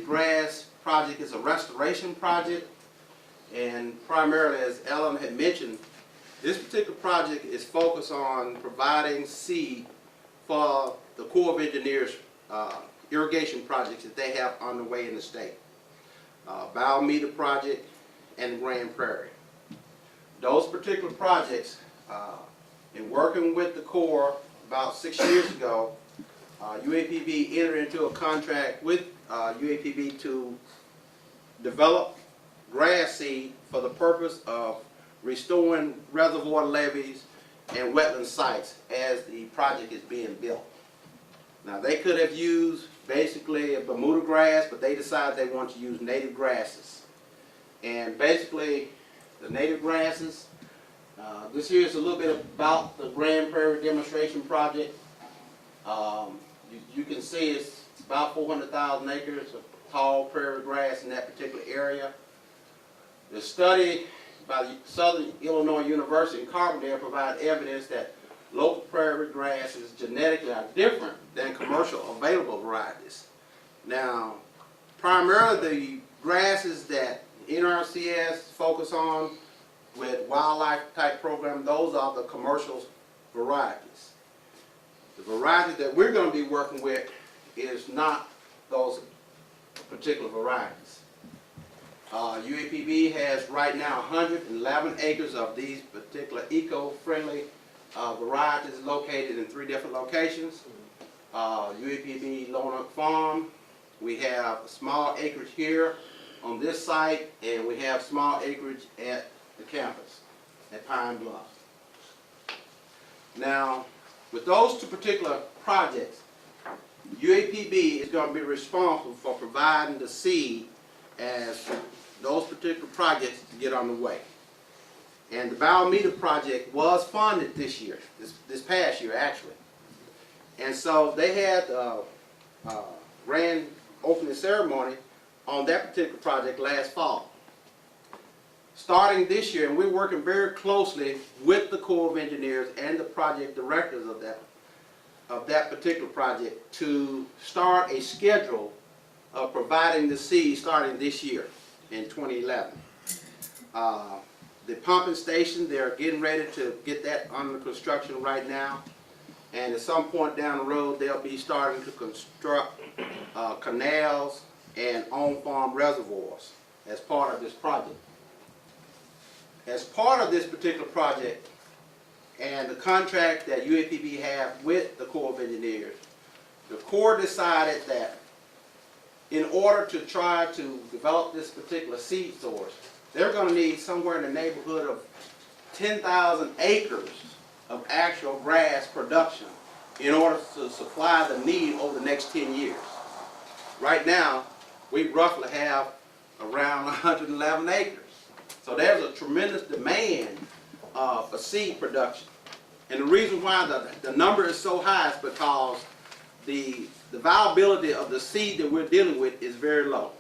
grass project is a restoration project, and primarily, as Ellen had mentioned, this particular project is focused on providing seed for the Corps of Engineers irrigation projects that they have underway in the state. Biometer project and Grand Prairie. Those particular projects, in working with the Corps about 6 years ago, UAPB entered into a contract with UAPB to develop grass seed for the purpose of restoring reservoir levees and wetland sites as the project is being built. Now, they could have used basically a Bermuda grass, but they decided they want to use native grasses. And basically, the native grasses, this here is a little bit about the Grand Prairie demonstration project. You can see it's about 400,000 acres of tall prairie grass in that particular area. The study by the Southern Illinois University in Carbondale provided evidence that local prairie grasses genetically are different than commercial available varieties. Now, primarily the grasses that NRCS focus on with wildlife type program, those are the commercial varieties. The variety that we're going to be working with is not those particular varieties. UAPB has right now 111 acres of these particular eco-friendly varieties located in 3 different locations. UAPB Lone Oak Farm, we have a small acreage here on this site, and we have small acreage at the campus at Pine Bluff. Now, with those 2 particular projects, UAPB is going to be responsible for providing the seed as those particular projects get underway. And the Biometer project was funded this year, this past year actually. And so they had grand opening ceremony on that particular project last fall. Starting this year, and we're working very closely with the Corps of Engineers and the project directors of that particular project to start a schedule of providing the seed starting this year in 2011. The pumping station, they're getting ready to get that under construction right now, and at some point down the road they'll be starting to construct canals and on-farm reservoirs as part of this project. As part of this particular project and the contract that UAPB have with the Corps of Engineers, the Corps decided that in order to try to develop this particular seed source, they're going to need somewhere in the neighborhood of 10,000 acres of actual grass production in order to supply the need over the next 10 years. Right now, we roughly have around 111 acres. So there's a tremendous demand for seed production. And the reason why the number is so high is because the viability of the seed that we're dealing with is very low.